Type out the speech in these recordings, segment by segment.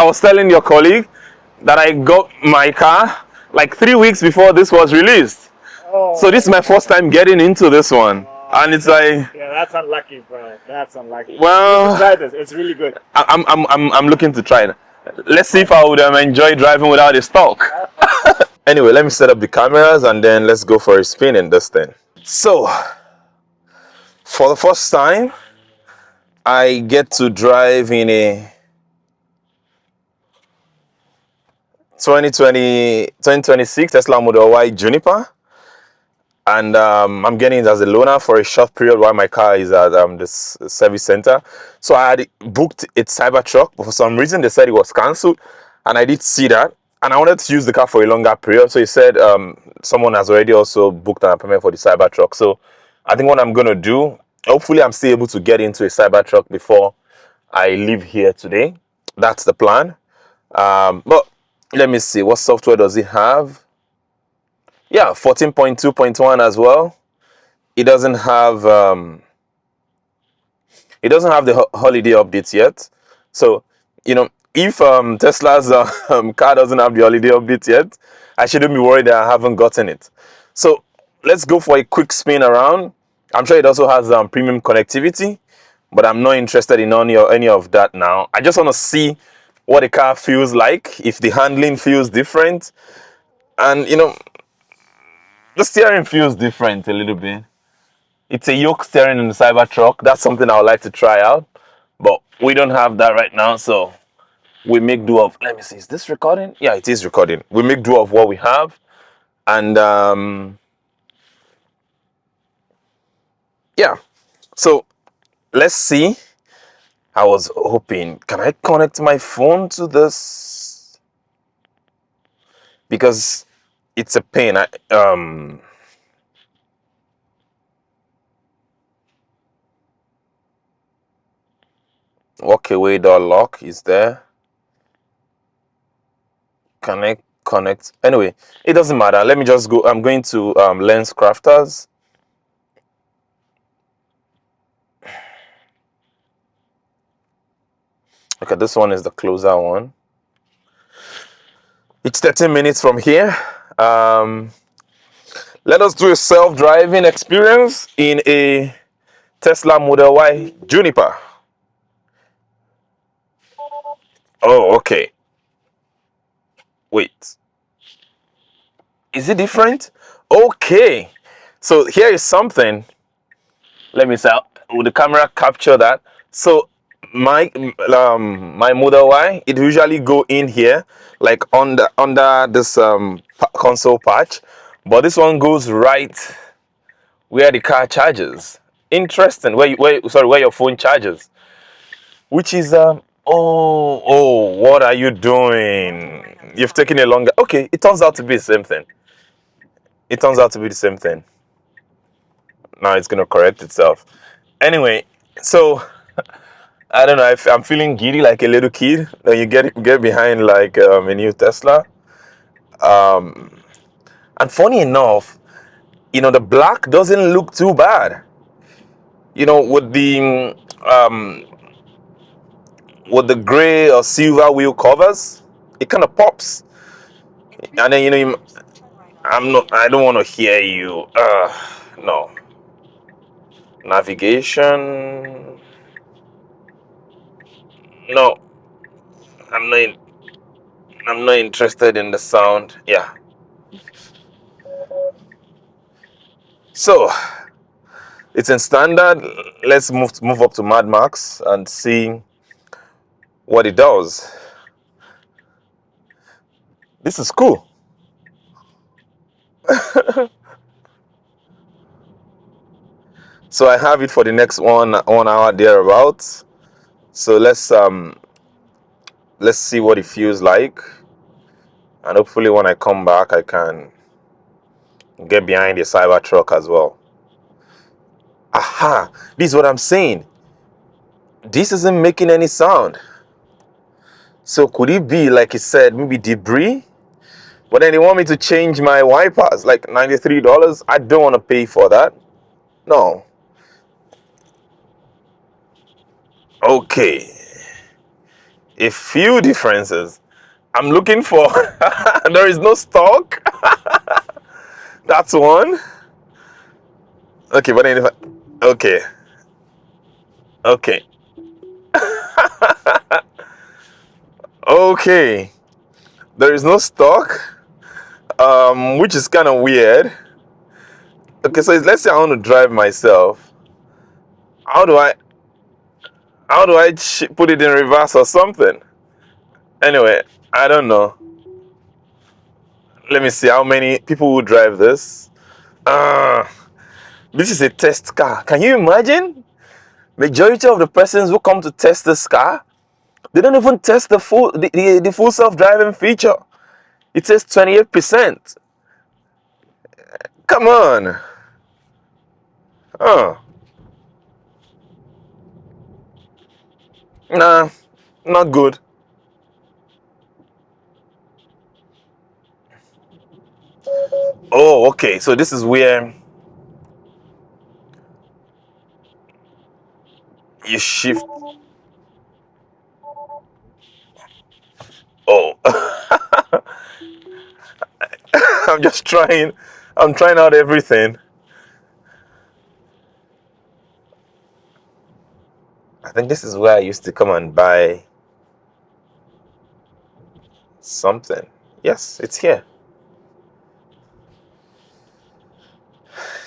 I was telling your colleague that I got my car like 3 weeks before this was released. Oh. So this is my first time getting into this one. And it's like, yeah, that's unlucky, bro. That's unlucky. well, you should try this. It's really good. I'm looking to try it. Let's see if I would enjoy driving without a stalk. Anyway, let me set up the cameras and then let's go for a spin in this thing. So, for the first time, I get to drive in a 2026 Tesla Model Y Juniper. And I'm getting it as a loaner for a short period while my car is at this service center. So I had booked a Cybertruck, but for some reason they said it was cancelled. And I did see that. And I wanted to use the car for a longer period. So he said someone has already also booked an appointment for the Cybertruck. So I think what I'm going to do, hopefully I'm still able to get into a Cybertruck before I leave here today. That's the plan. But let me see, what software does it have? Yeah, 14.2.1 as well. It doesn't have the holiday updates yet. So, if Tesla's car doesn't have the holiday update yet, I shouldn't be worried that I haven't gotten it. So let's go for a quick spin around. I'm sure it also has premium connectivity, but I'm not interested in any of that now. I just want to see what the car feels like, if the handling feels different, and the steering feels different a little bit. It's a yoke steering in the Cybertruck. That's something I would like to try out, but we don't have that right now, so we make do of. Let me see, is this recording? Yeah, it is recording. We make do of what we have, and yeah. So let's see. I was hoping, can I connect my phone to this? Because it's a pain. Walk away door lock is there. Connect. Anyway, it doesn't matter. Let me just go. I'm going to Lens Crafters. Okay, this one is the closer one. It's 13 minutes from here. Let us do a self-driving experience in a Tesla Model Y Juniper. Oh, okay. Wait. Is it different? Okay. So here is something. Let me say, will the camera capture that? So my Model Y, it usually go in here, like under this console patch, but this one goes right where the car charges. Interesting. Where your phone charges, which is what are you doing? You've taken a longer. Okay, it turns out to be the same thing. It turns out to be the same thing. Now it's gonna correct itself. Anyway, so I don't know if I'm feeling giddy like a little kid. Then you get behind like a new Tesla. And funny enough, the black doesn't look too bad. With the gray or silver wheel covers, it kind of pops. And then I don't want to hear you. No. Navigation. No. I'm not. I'm not interested in the sound. Yeah. So it's in standard. Let's move up to Mad Max and see what it does. This is cool. So I have it for the next 1 hour thereabouts. So let's see what it feels like, and hopefully when I come back I can get behind the Cybertruck as well. Aha! This is what I'm saying. This isn't making any sound. So could it be, like it said, maybe debris? But then they want me to change my wipers, like $93. I don't want to pay for that. No. Okay. A few differences. I'm looking for. There is no stock. That's one. Okay, but then if I, okay, okay, okay. There is no stock, which is kind of weird. Okay, so let's say I want to drive myself. How do I? How do I put it in reverse or something? Anyway, I don't know. Let me see how many people will drive this. Uh, this is a test car. Can you imagine? Majority of the persons who come to test this car, they don't even test the full self-driving feature. It says 28%. Come on. Oh, nah, not good. Oh, okay. So this is where you shift. Oh, I'm just trying. I'm trying out everything. I think this is where I used to come and buy something. Yes, it's here.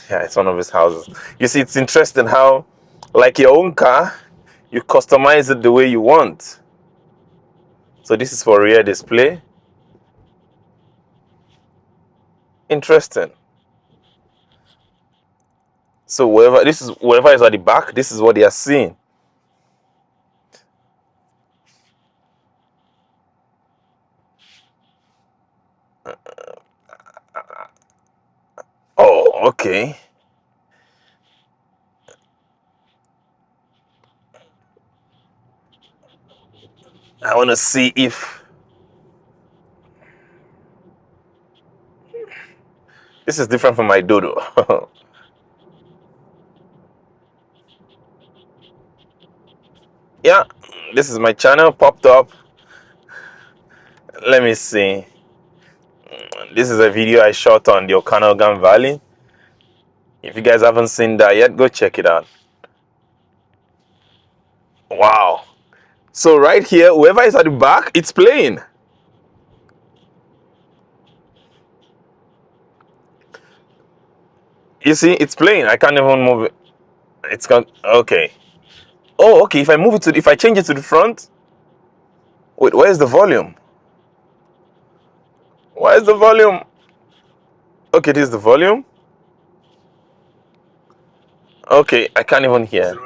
Yeah, it's one of his houses. You see, it's interesting how, like your own car, you customize it the way you want. So this is for rear display. Interesting. So whoever is at the back, this is what they are seeing. Oh, okay. I want to see if this is different from my dodo. Yeah, this is my channel popped up. Let me see. This is a video I shot on the Okanogan Valley. If you guys haven't seen that yet, go check it out. Wow. So right here, whoever is at the back, it's playing. You see, it's playing. I can't even move it. It's got okay. Oh, okay. If I move it to, if I change it to the front, wait, where's the volume? Where's the volume? Okay, this is the volume. Okay, I can't even hear.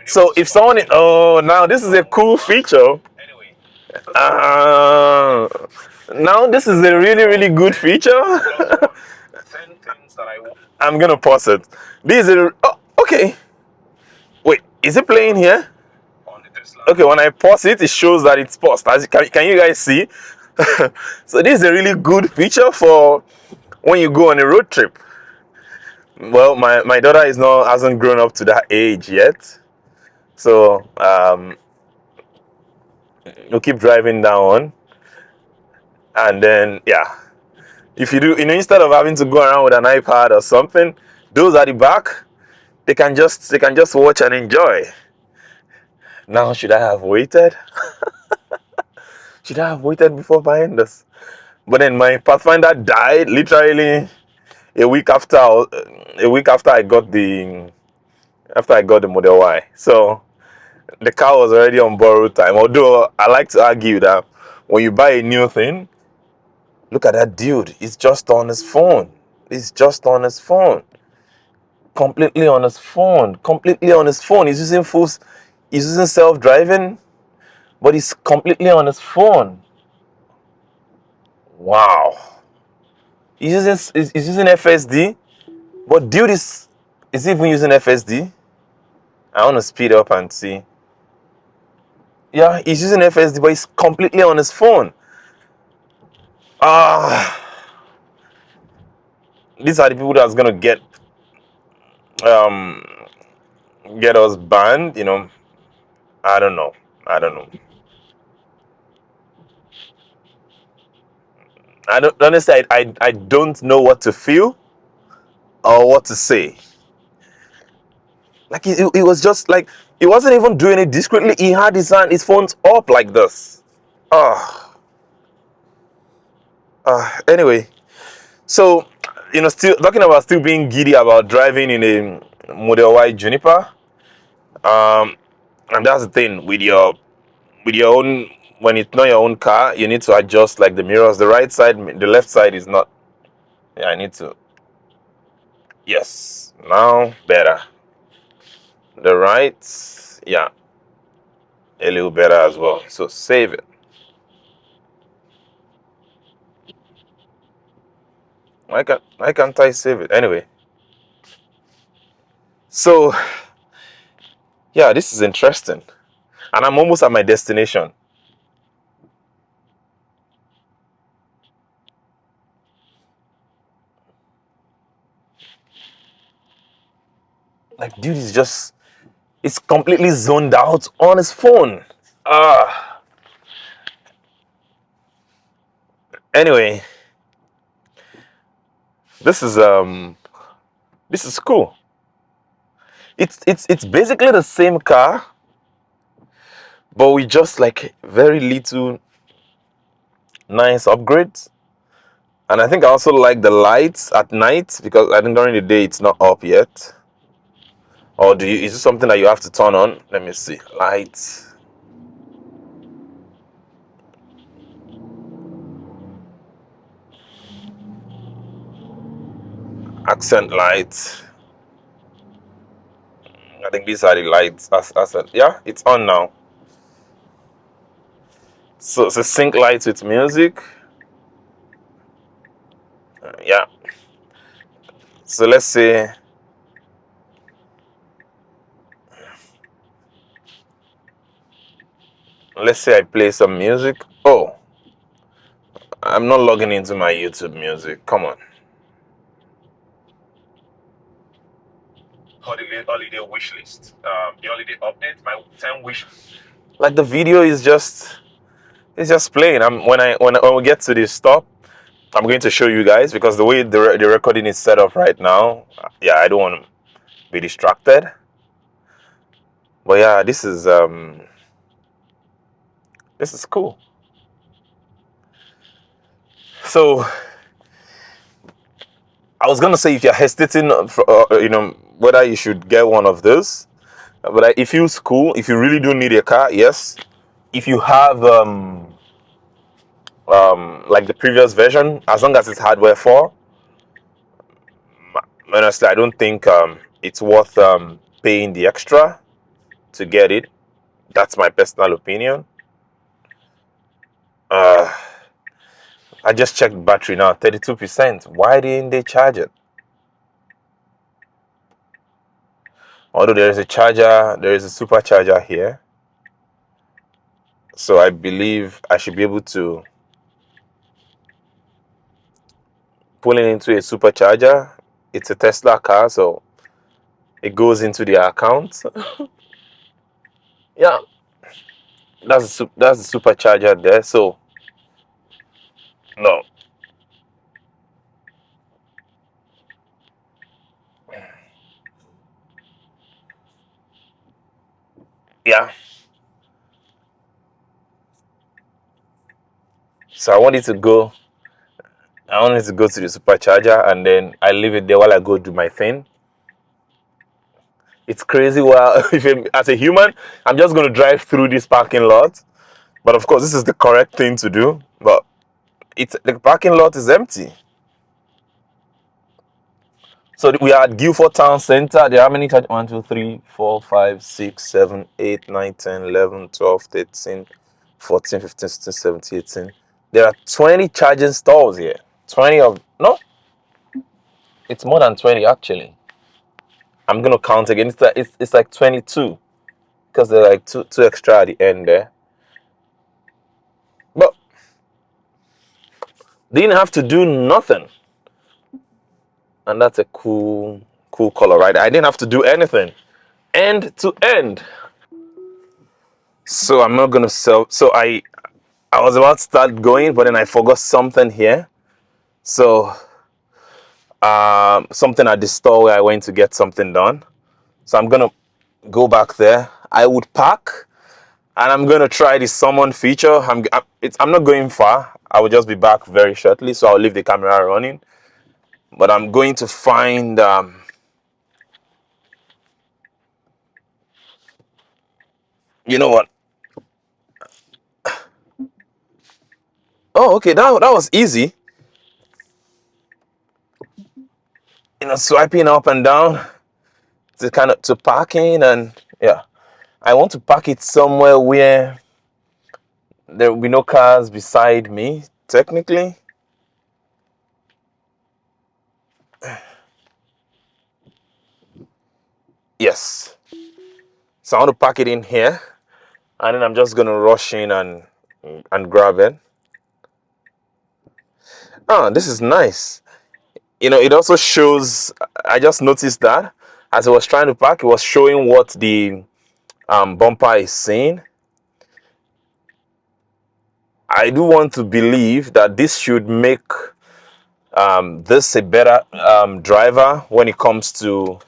So if someone, oh, now this is a cool feature. Uh, Now this is a really, really good feature. I'm gonna pause it. This is a, oh, okay. Wait, is it playing here? Okay, when I pause it, it shows that it's paused. Can you guys see? So this is a really good feature for when you go on a road trip. Well, my daughter hasn't grown up to that age yet, so we'll keep driving down, and then yeah, if you do, instead of having to go around with an iPad or something, those at the back, they can just watch and enjoy. Now, should I have waited? Should I have waited before buying this? But then my Pathfinder died literally a week after I got the Model Y. So the car was already on borrowed time. Although I like to argue that when you buy a new thing, look at that dude. He's just on his phone. He's just on his phone. Completely on his phone. Completely on his phone. He's using self-driving, but he's completely on his phone. Wow. He's using FSD, but dude is he even using FSD? I want to speed up and see. Yeah, he's using FSD, but he's completely on his phone. Ah, these are the people that's gonna get um get us banned, you know. I don't know. I don't know. I don't honestly. I don't know what to feel or what to say. Like it was just like he wasn't even doing it discreetly. He had his phones up like this. Ah, anyway, so you know, still talking about still being giddy about driving in a Model Y Juniper. Um, and that's the thing with your own, when it's not your own car, you need to adjust like the mirrors. The right side, the left side is not. Yeah, I need to. Yes, now better. The right, yeah, a little better as well. So save it. Why can't I save it anyway? So yeah, this is interesting, and I'm almost at my destination. Like, dude is just, it's completely zoned out on his phone. Ah, anyway, this is this is cool. It's basically the same car, but with just like very little nice upgrades. And I think I also like the lights at night, because I think during the day it's not up yet. Or do you? Is it something that you have to turn on? Let me see. Lights, accent lights. I think these are the lights. Yeah, it's on now. So it's a sync lights with music. Yeah. So let's say I play some music. Oh, I'm not logging into my YouTube music. Come on. Holiday wish list. The holiday update. My 10 wish. Like the video is just, it's just playing. When we get to this stop, I'm going to show you guys, because the way the recording is set up right now, yeah, I don't want to be distracted. But yeah, this is cool. So I was gonna say, if you're hesitating, you know, whether you should get one of those, but it feels cool. If you really do need a car, yes. If you have like the previous version, as long as it's hardware 4, honestly, I don't think it's worth paying the extra to get it. That's my personal opinion. Uh, I just checked battery now, 32%. Why didn't they charge it? Although there is a charger, there is a supercharger here. So I believe I should be able to pull it into a supercharger. It's a Tesla car, so it goes into their account. Yeah, that's the supercharger there. So no, yeah. So I want it to go to the supercharger, and then I leave it there while I go do my thing. It's crazy. Well, as a human, I'm just going to drive through this parking lot. But of course, this is the correct thing to do. But the parking lot is empty. So we are at Guilford Town Center. There are how many charge? 1, 2, 3, 4, 5, 6, 7, 8, 9, 10, 11, 12, 13, 14, 15, 16, 17, 18. There are 20 charging stalls here. 20 of, no, it's more than 20 actually. I'm going to count again. It's like 22, because there are like two extra at the end there. But they didn't have to do nothing. And that's a cool color, right? I didn't have to do anything. end to end. So I'm not gonna sell. So I was about to start going, but then I forgot something here. So something at the store where I went to get something done. So I'm gonna go back there. I would park, and I'm gonna try the summon feature. I'm not going far. I will just be back very shortly, so I'll leave the camera running. But I'm going to find you know what? Oh, okay, that was easy. You know, swiping up and down to parking, and yeah. I want to park it somewhere where there will be no cars beside me, technically. Yes. So I want to park it in here, and then I'm just going to rush in and grab it. Oh, this is nice. You know, it also shows, I just noticed that as I was trying to park, it was showing what the bumper is saying. I do want to believe that this should make this a better driver when it comes to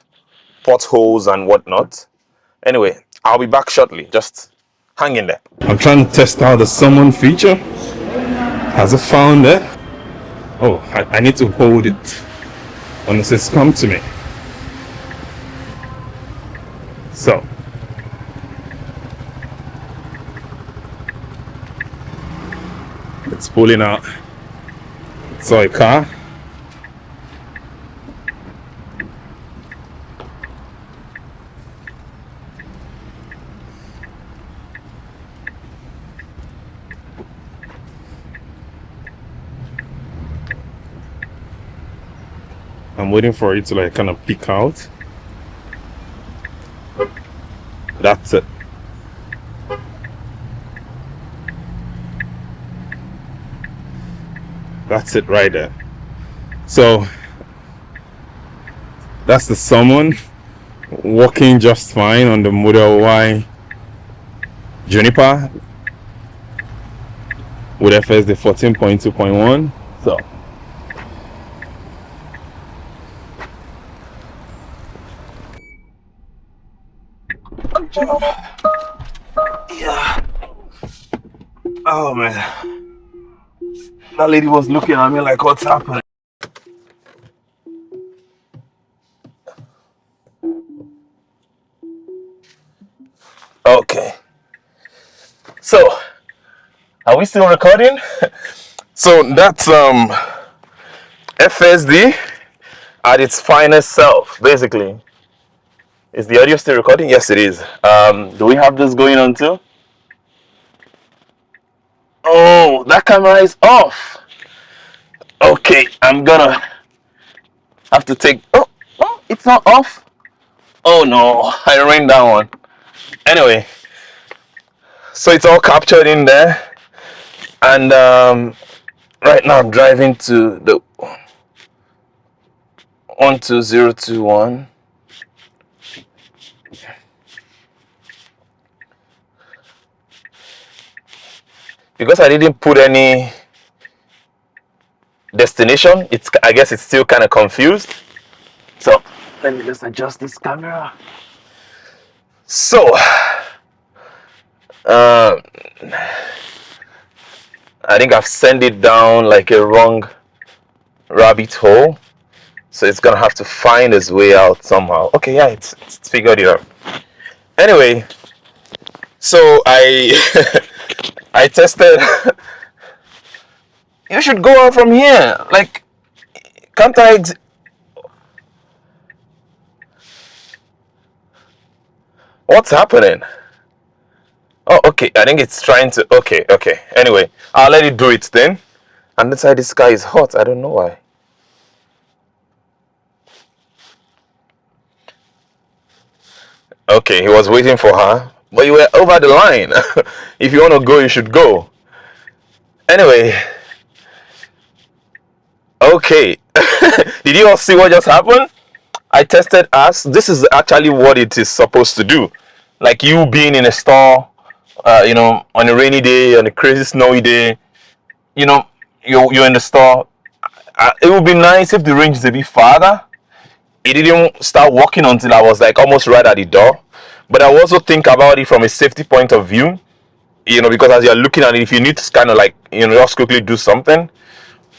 potholes and whatnot. Anyway, I'll be back shortly. Just hang in there. I'm trying to test out the summon feature. Has it found it? Oh, I need to hold it when it says come to me. So, it's pulling out. Saw a car. I'm waiting for it to like kind of peek out. That's it. That's it right there. So that's the summon working just fine on the Model Y Juniper with FSD 14.2.1. So yeah. Oh man, that lady was looking at me like, what's happening? Okay, so are we still recording? So that's FSD at its finest self, basically. Is the audio still recording? Yes, it is. Do we have this going on too? Oh, that camera is off. Okay, I'm gonna have to take. Oh, it's not off. Oh no, I ran that one. Anyway, so it's all captured in there, and right now I'm driving to the 12021. Because I didn't put any destination, I guess it's still kind of confused. So let me just adjust this camera. So I think I've sent it down like a wrong rabbit hole, so it's gonna have to find its way out somehow. Okay, yeah, it's figured it out. Anyway, so I I tested. You should go out from here. Like, can't I? What's happening? Oh, okay. I think it's trying to. Okay. Anyway, I'll let it do its thing. And inside this guy is hot. I don't know why. Okay, he was waiting for her, but you were over the line. If you want to go, you should go. Anyway. Okay. Did you all see what just happened? I tested as this is actually what it is supposed to do. Like you being in a store, on a rainy day, on a crazy snowy day, you're in the store. It would be nice if the range is a bit farther. It didn't start working until I was like almost right at the door. But I also think about it from a safety point of view, because as you're looking at it, if you need to kind of like, just quickly do something.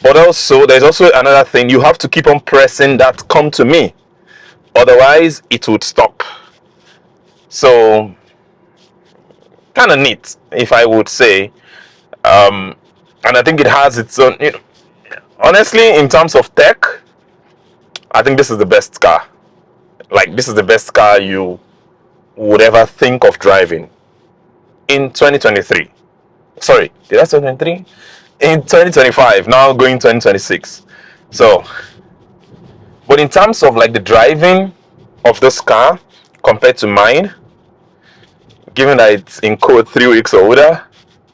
But also, there's also another thing. You have to keep on pressing that come to me. Otherwise, it would stop. So, kind of neat, if I would say. And I think it has its own, honestly, in terms of tech, I think this is the best car. Like, this is the best car you would ever think of driving in 2023. Sorry, did I say 2023? In 2025, now going 2026. So, but in terms of like the driving of this car compared to mine, given that it's in code 3 weeks older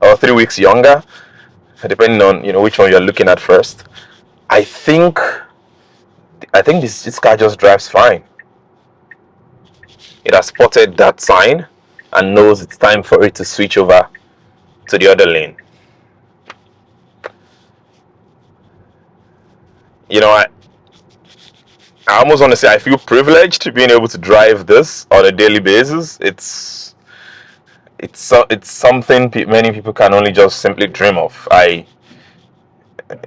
or 3 weeks younger, depending on which one you're looking at first, I think this car just drives fine. It has spotted that sign and knows it's time for it to switch over to the other lane. I almost want to say I feel privileged being able to drive this on a daily basis. It's something many people can only just simply dream of.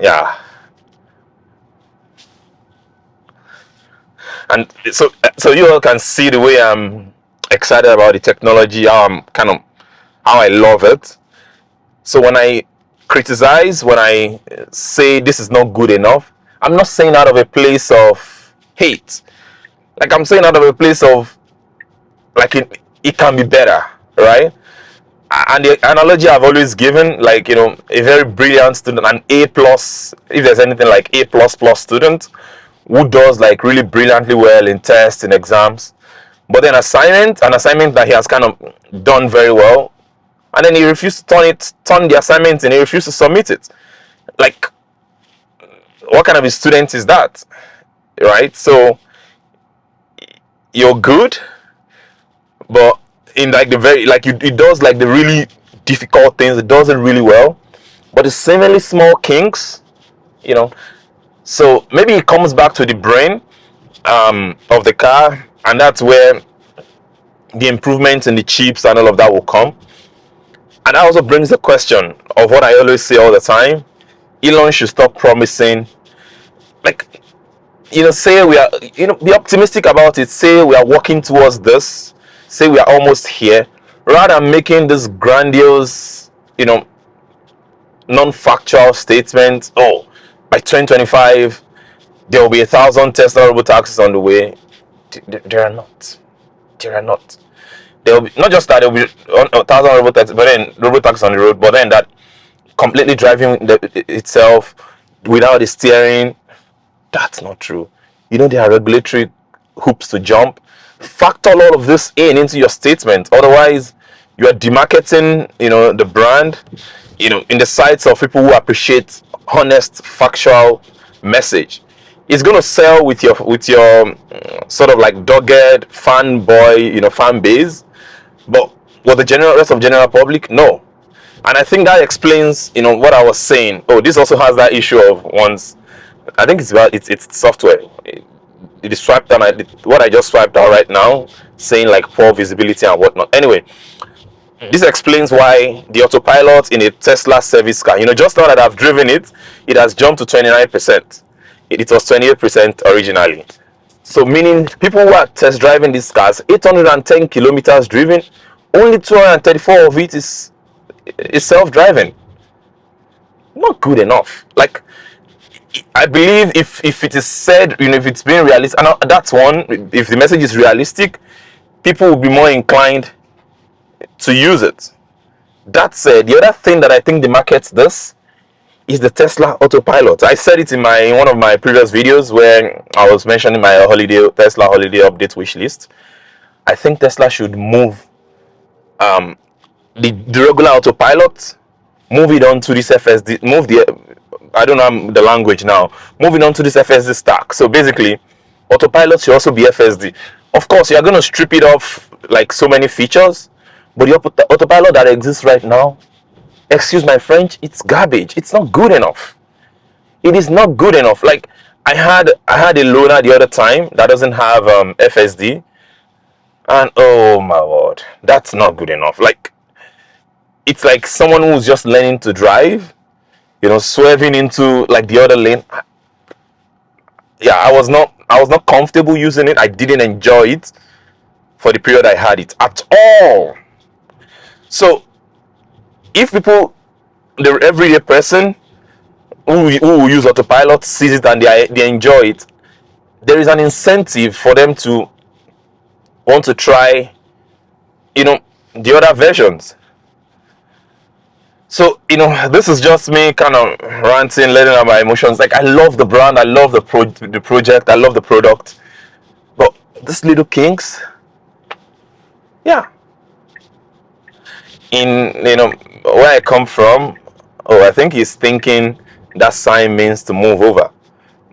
Yeah. And so you all can see the way I'm excited about the technology, how I love it. So when I criticize, when I say this is not good enough, I'm not saying out of a place of hate. Like, I'm saying out of a place of like it can be better, right? And the analogy I've always given, like, a very brilliant student, an A plus, if there's anything like A plus plus student who does like really brilliantly well in tests, in exams, but then an assignment that he has kind of done very well, and then he refused to turn the assignment and he refused to submit it. Like, what kind of a student is that, right? So you're good, but in like the very, like, it does like the really difficult things, it does it really well, but the seemingly small kinks, so maybe it comes back to the brain of the car, and that's where the improvements in the chips and all of that will come. And that also brings the question of what I always say all the time: Elon should stop promising, like, say we are, be optimistic about it, say we are working towards this, say we are almost here, rather than making this grandiose, non-factual statement. Oh, by 2025 there will be 1,000 Tesla robotaxis on the way. There are not. There will be, not just that there will be 1,000 robotaxis, but then robotaxis on the road, but then that completely driving itself without the steering. That's not true. There are regulatory hoops to jump. Factor all of this into your statement. Otherwise, you are demarketing, the brand, in the sights of people who appreciate honest, factual message. It's going to sell with your sort of like dogged fanboy, fan base, but with the rest of general public, no. And I think that explains, what I was saying. Oh, this also has that issue of once. I think it's about it's software. It is swiped down. What I just swiped out right now, saying like poor visibility and whatnot. Anyway, this explains why the autopilot in a Tesla service car, just now that I've driven it, it has jumped to 29%. It was 28% originally. So meaning people who are test driving these cars, 810 kilometers driven, only 234 of it is self-driving. Not good enough. Like, I believe if it is said, if it's being realistic, and that's one, if the message is realistic, people will be more inclined to use it. That said, the other thing that I think demarcates this is the Tesla Autopilot. I said it in one of my previous videos where I was mentioning my Tesla holiday update wish list. I think Tesla should move the regular Autopilot, move it on to this FSD, I don't know the language now, moving on to this FSD stack. So basically, Autopilot should also be FSD. Of course, you're going to strip it off like so many features, but the autopilot that exists right now, excuse my French, it's garbage. It's not good enough. It is not good enough. Like I had a loaner the other time that doesn't have FSD, and oh my word, that's not good enough. Like it's like someone who's just learning to drive, swerving into like the other lane. Yeah, I was not comfortable using it. I didn't enjoy it for the period I had it at all. So if people, the everyday person who use autopilot sees it and they enjoy it, there is an incentive for them to want to try, the other versions. So this is just me kind of ranting, letting out my emotions. Like I love the brand, I love the project, I love the product, but these little kinks, yeah. In where I come from, oh, I think he's thinking that sign means to move over,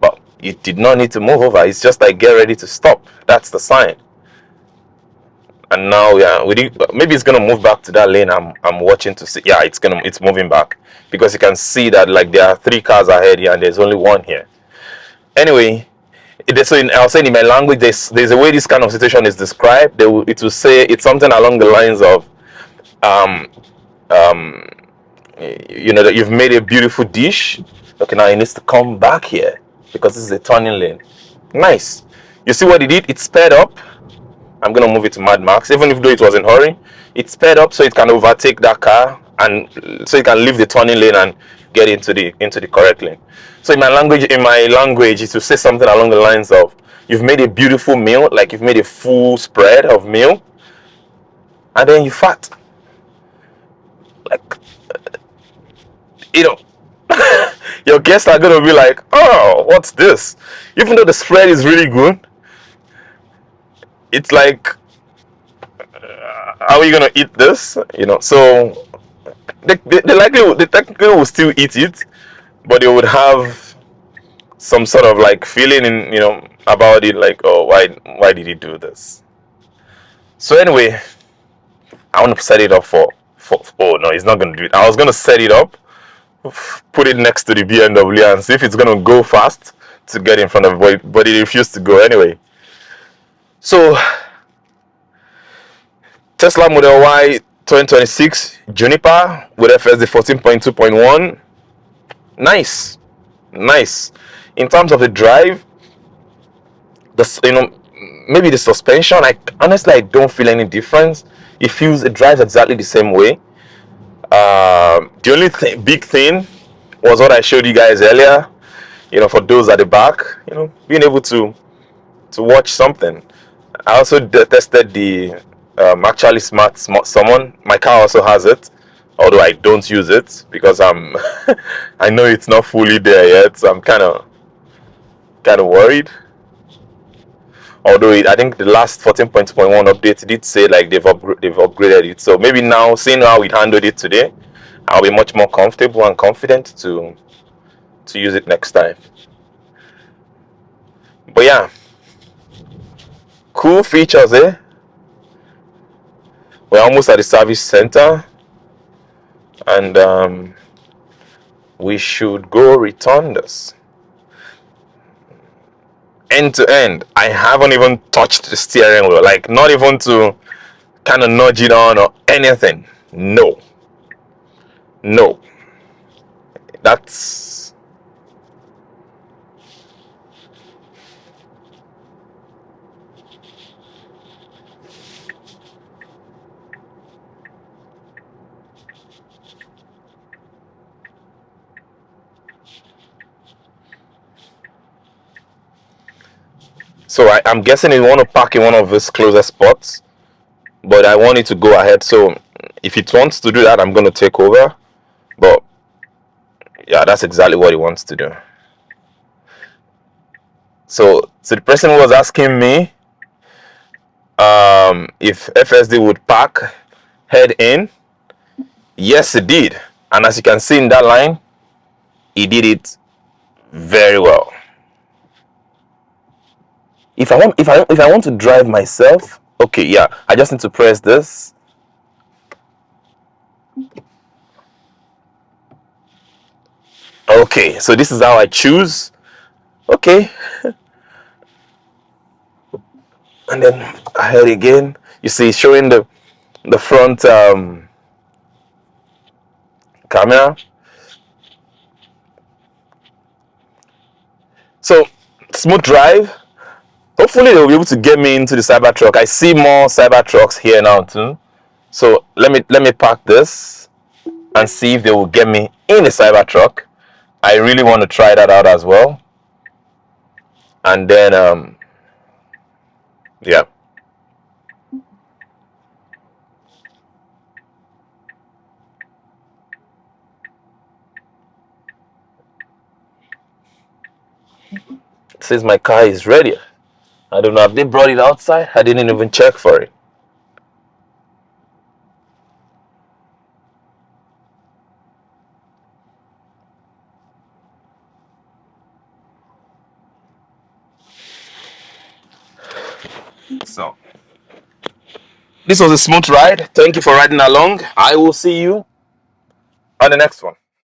but you did not need to move over. It's just like get ready to stop. That's the sign. And now, yeah, maybe it's gonna move back to that lane. I'm watching to see. Yeah, it's moving back because you can see that like there are 3 cars ahead here and there's only 1 here. Anyway, I was saying in my language, there's a way this kind of situation is described. It will say it's something along the lines of um um that you've made a beautiful dish. Okay, now it needs to come back here because this is a turning lane. Nice. You see what it did? It sped up. I'm gonna move it to Mad Max, even if though it was in a hurry. It sped up so it can overtake that car and so it can leave the turning lane and get into the correct lane. So in my language, it will say something along the lines of, you've made a beautiful meal, like you've made a full spread of meal, and then you fart. Like, your guests are gonna be like, oh, what's this? Even though the spread is really good, it's like, how are you gonna eat this? So they technically will still eat it, but they would have some sort of like feeling about it, like, oh, why did he do this? So anyway, I want to set it up for oh no, he's not gonna do it. I was gonna set it up, put it next to the BMW and see if it's gonna go fast to get in front of it, but it refused to go anyway. So Tesla Model Y 2026 Juniper with FSD 14.2.1, nice. In terms of the drive, maybe the suspension, I don't feel any difference. It drives exactly the same way. The only big thing was what I showed you guys earlier. For those at the back, being able to watch something. I also tested the actually smart summon. My car also has it, although I don't use it because I know it's not fully there yet, so I'm kind of worried. Although I think the last 14.2.1 update did say like they've upgraded it, so maybe now, seeing how we handled it today, I'll be much more comfortable and confident to use it next time. But yeah, cool features, eh? We're almost at the service center, and we should go return this. End to end, I haven't even touched the steering wheel, like not even to kind of nudge it on or anything. No. That's so I'm guessing you want to park in one of his closest spots, but I want it to go ahead. So if it wants to do that, I'm going to take over. But yeah, that's exactly what he wants to do. So the person who was asking me if FSD would park head in, yes, it did. And as you can see in that line, he did it very well. if I want to drive myself, okay, yeah, I just need to press this. Okay, so this is how I choose. Okay, and then ahead again. You see, showing the front camera. So smooth drive. Hopefully they'll be able to get me into the Cybertruck. I see more Cybertrucks here now too. So let me park this and see if they will get me in the Cybertruck. I really want to try that out as well. And then yeah. It says my car is ready. I don't know if they brought it outside. I didn't even check for it. So this was a smooth ride. Thank you for riding along. I will see you on the next one.